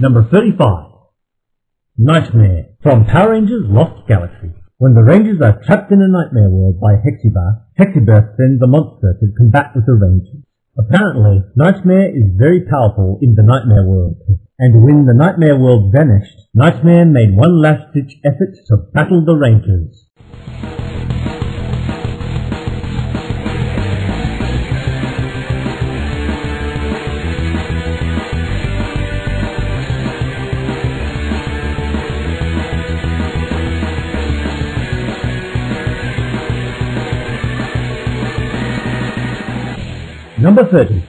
Number 35. Nightmare from Power Rangers Lost Galaxy. When the Rangers are trapped in a nightmare world by Hexibar sends a monster to combat with the Rangers. Apparently, Nightmare is very powerful in the Nightmare world, and when the Nightmare world vanished, Nightmare made one last-ditch effort to battle the Rangers. Number 30.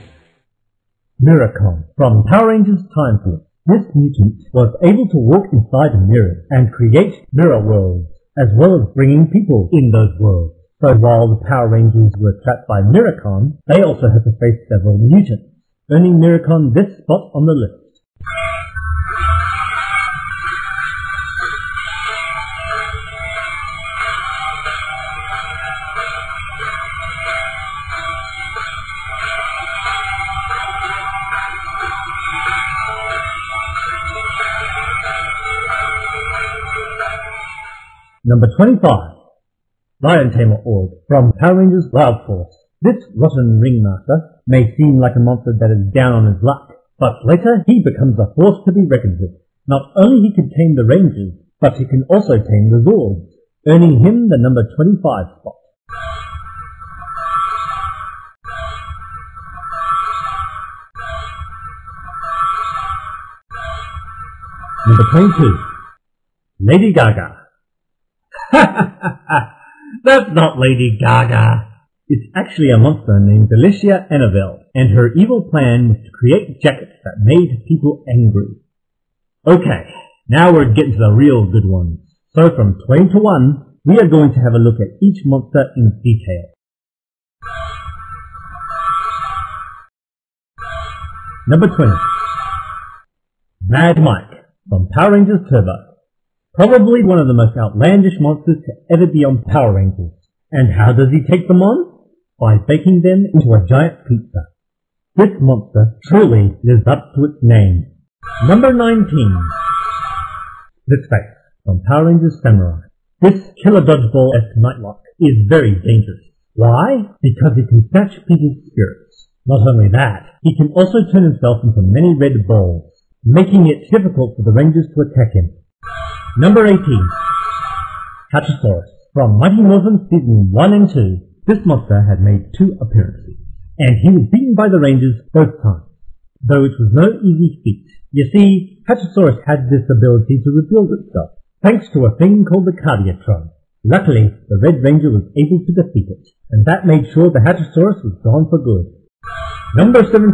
Miracon from Power Rangers Time Force. This mutant was able to walk inside a mirror and create mirror worlds, as well as bringing people in those worlds. So while the Power Rangers were trapped by Miracon, they also had to face several mutants, earning Miracon this spot on the list. Number 25. Lion Tamer Org from Power Rangers Wild Force. This rotten ringmaster may seem like a monster that is down on his luck, but later he becomes a force to be reckoned with. Not only he can tame the Rangers, but he can also tame the Zords, earning him the number 25 spot. Number 22. Lady Gaga. That's not Lady Gaga. It's actually a monster named Delisha Ennivel, and her evil plan was to create jackets that made people angry. Okay, now we're getting to the real good ones. So from 20 to 1, we are going to have a look at each monster in detail. Number 20. Mad Mike from Power Rangers Turbo. Probably one of the most outlandish monsters to ever be on Power Rangers. And how does he take them on? By baking them into a giant pizza. This monster truly lives up to its name. Number 19. Splitface from Power Rangers Samurai. This killer dodgeball-esque nightlock is very dangerous. Why? Because he can snatch people's spirits. Not only that, he can also turn himself into many red balls, making it difficult for the Rangers to attack him. Number 18. Terrorsaurus from Mighty Morphin Season 1 and 2. This monster had made 2 appearances, and he was beaten by the Rangers both times, though it was no easy feat. You see, Terrorsaurus had this ability to rebuild itself, thanks to a thing called the Cardiatron. Luckily, the Red Ranger was able to defeat it, and that made sure the Terrorsaurus was gone for good. Number 17.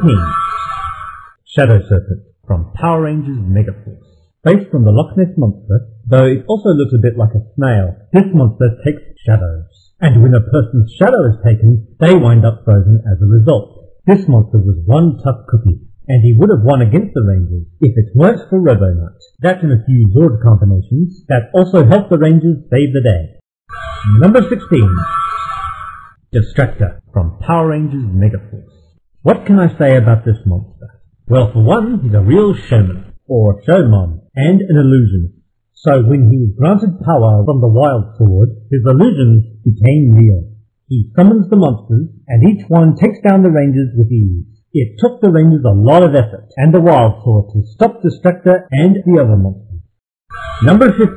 Shadow Serpent from Power Rangers Megaforce. Based on the Loch Ness Monster, though it also looks a bit like a snail, this monster takes shadows. And when a person's shadow is taken, they wind up frozen as a result. This monster was one tough cookie, and he would have won against the Rangers if it weren't for Robonut. That and a few Zord combinations that also helped the Rangers save the day. Number 16. Distractor from Power Rangers Megaforce. What can I say about this monster? Well, for one, he's a real showman, or showman, and an illusionist. So when he was granted power from the Wild Sword, his illusions became real. He summons the monsters, and each one takes down the Rangers with ease. It took the Rangers a lot of effort and the Wild Sword to stop Distractor and the other monsters. Number 15.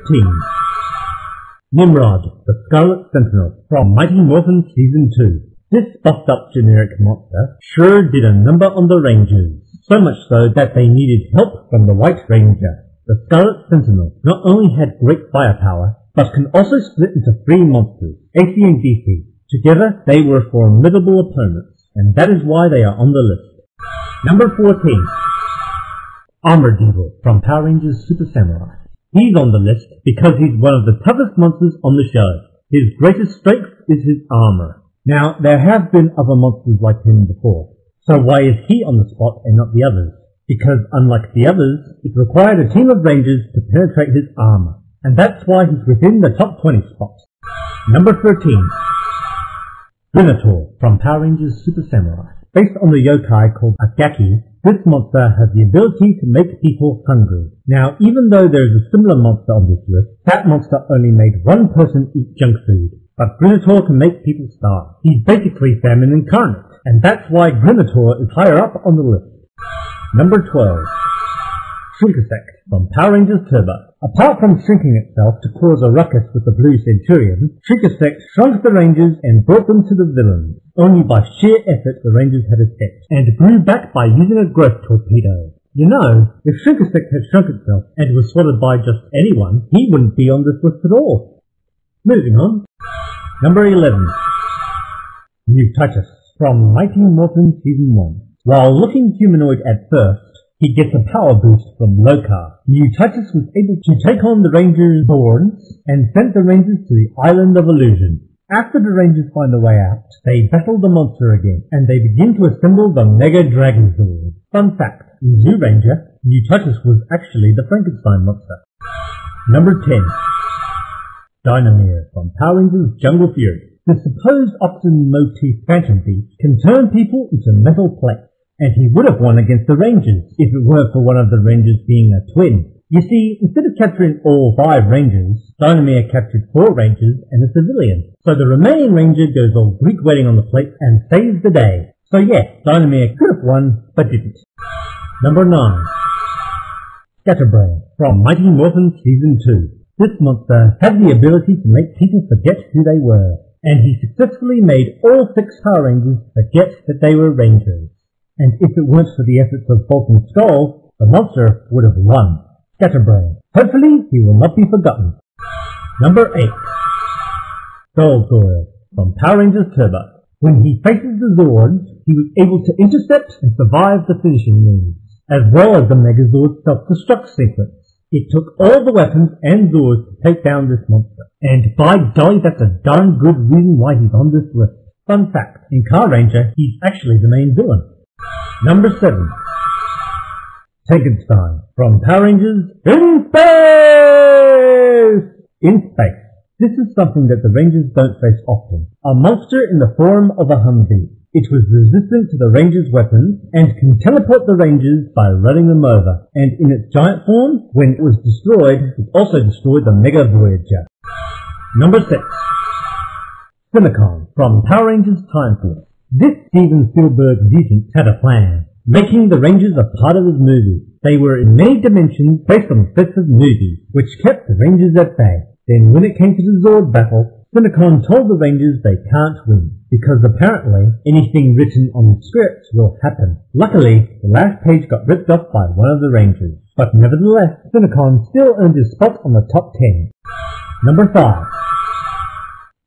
Nimrod, the Scarlet Sentinel, from Mighty Morphin Season 2. This buffed up generic monster sure did a number on the Rangers, so much so that they needed help from the White Ranger. The Scarlet Sentinel not only had great firepower, but can also split into 3 monsters, AC and DC. Together, they were formidable opponents, and that is why they are on the list. Number 14. Armored Devil from Power Rangers Super Samurai. He's on the list because he's one of the toughest monsters on the show. His greatest strength is his armor. Now, there have been other monsters like him before, so why is he on the spot and not the others? Because unlike the others, it required a team of Rangers to penetrate his armor, and that's why he's within the top 20 spots. Number 13. Venator from Power Rangers Super Samurai. Based on the yokai called Agaki, This monster has the ability to make people hungry. Now, even though there is a similar monster on this list, that monster only made one person eat junk food. But Grinotaur can make people starve. He's basically famine incarnate, and that's why Grinotaur is higher up on the list. Number 12. Shrinkasect from Power Rangers Turbo. Apart from shrinking itself to cause a ruckus with the Blue Centurion, Shrinkasect shrunk the Rangers and brought them to the villains. Only by sheer effort the Rangers had escaped, and grew back by using a growth torpedo. You know, if Shrinkasect had shrunk itself and was swallowed by just anyone, he wouldn't be on this list at all. Moving on. Number 11. New Titus from Mighty Morphin Season 1. While looking humanoid at first, he gets a power boost from Lokar. New Titus was able to take on the Rangers' Zords and sent the Rangers to the Island of Illusion. After the Rangers find a way out, they battle the monster again, and they begin to assemble the Mega Dragon Zord. Fun fact, in Zoo Ranger, New Titus was actually the Frankenstein monster. Number 10. Dynamir from Power Rangers Jungle Fury. The supposed oxen motif Phantom Beast can turn people into metal plates, and he would have won against the Rangers if it weren't for one of the Rangers being a twin. You see, instead of capturing all 5 Rangers, Dynamir captured 4 Rangers and a civilian. So the remaining Ranger goes all Greek wedding on the plate and saves the day. So yeah, Dynamir could have won, but didn't. Number 9. Scatterbrain from Mighty Morphin Season 2. This monster had the ability to make people forget who they were, and he successfully made all 6 Power Rangers forget that they were Rangers. And if it weren't for the efforts of Bolt and Skull, the monster would have won. Scatterbrain. Hopefully, he will not be forgotten. Number 8. Soulcoil from Power Rangers Turbo. When he faces the Zords, he was able to intercept and survive the finishing moves, as well as the Megazord self-destruct sequence. It took all the weapons and Zords to take down this monster. And by golly, that's a darn good reason why he's on this list. Fun fact, in Car Ranger, he's actually the main villain. Number 7. Tankenstien from Power Rangers In Space! In Space. This is something that the Rangers don't face often. A monster in the form of a Humvee. It was resistant to the Rangers' weapons and can teleport the Rangers by running them over. And in its giant form, when it was destroyed, it also destroyed the Mega Voyager. Number 6. Cinecon from Power Rangers Time Force. This Steven Spielberg mutant had a plan, making the Rangers a part of his movie. They were in many dimensions based on sets of movies, which kept the Rangers at bay. Then when it came to the Zord battle, Cinecon told the Rangers they can't win, because apparently anything written on the script will happen. Luckily, the last page got ripped off by one of the Rangers, but nevertheless, Cinecon still earned his spot on the top 10. Number 5.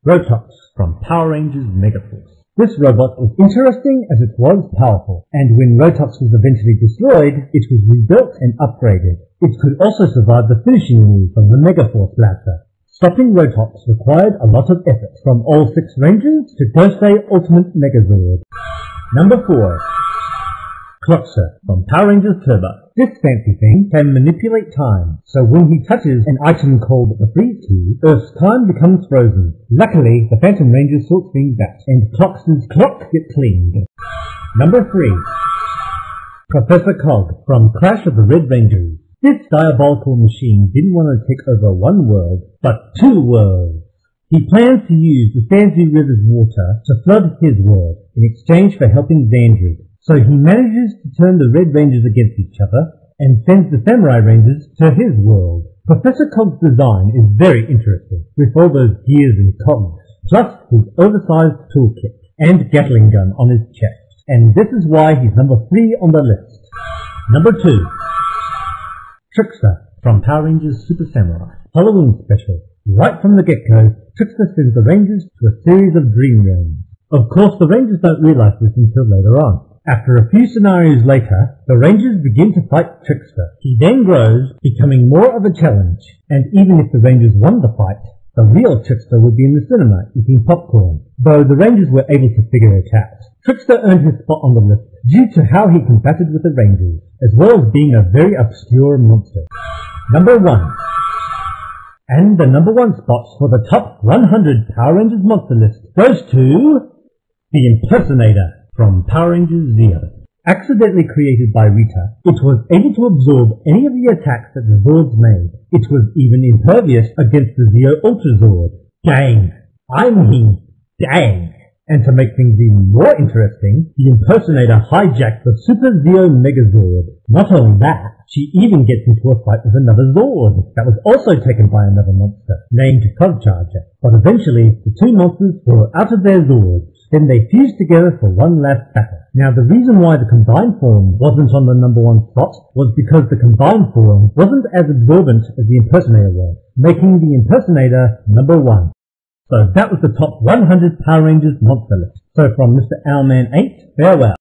Rotox from Power Rangers Megaforce. This robot was interesting as it was powerful, and when Rotox was eventually destroyed, it was rebuilt and upgraded. It could also survive the finishing move from the Megaforce blaster. Stopping Rotox required a lot of effort from all 6 Rangers to Gosei Ultimate Megazord. Number 4. Clockster from Power Rangers Turbo. This fancy thing can manipulate time, so when he touches an item called the freeze key, Earth's time becomes frozen. Luckily, the Phantom Rangers sort things out, and Clockster's clock gets cleaned. Number 3. Professor Cog from Clash of the Red Rangers. This diabolical machine didn't want to take over one world, but 2 worlds. He plans to use the Sanzu River's water to flood his world in exchange for helping Xandrid. So he manages to turn the Red Rangers against each other and sends the Samurai Rangers to his world. Professor Cog's design is very interesting, with all those gears and cogs, plus his oversized toolkit and Gatling gun on his chest. And this is why he's number 3 on the list. Number 2. Trickster from Power Rangers Super Samurai. Halloween special. Right from the get-go, Trickster sends the Rangers to a series of dream realms. Of course, the Rangers don't realize this until later on. After a few scenarios later, the Rangers begin to fight Trickster. He then grows, becoming more of a challenge, and even if the Rangers won the fight, the real Trickster would be in the cinema eating popcorn, though the Rangers were able to figure it out. Trickster earned his spot on the list due to how he combated with the Rangers, as well as being a very obscure monster. Number 1. And the number 1 spot for the top 100 Power Rangers monster list goes to the Impersonator from Power Rangers Zeo. Accidentally created by Rita, it was able to absorb any of the attacks that the Zords made. It was even impervious against the Zeo Ultra Zord. Dang! I mean, dang! And to make things even more interesting, the impersonator hijacked the Super Zeo Megazord. Not only that, she even gets into a fight with another Zord that was also taken by another monster, named Cogcharger. But eventually, the two monsters were out of their Zords. Then they fused together for one last battle. Now the reason why the combined form wasn't on the number 1 spot was because the combined form wasn't as absorbent as the impersonator was, making the impersonator number 1. So that was the top 100 Power Rangers monster list. So from Mr. Owlman 8, farewell.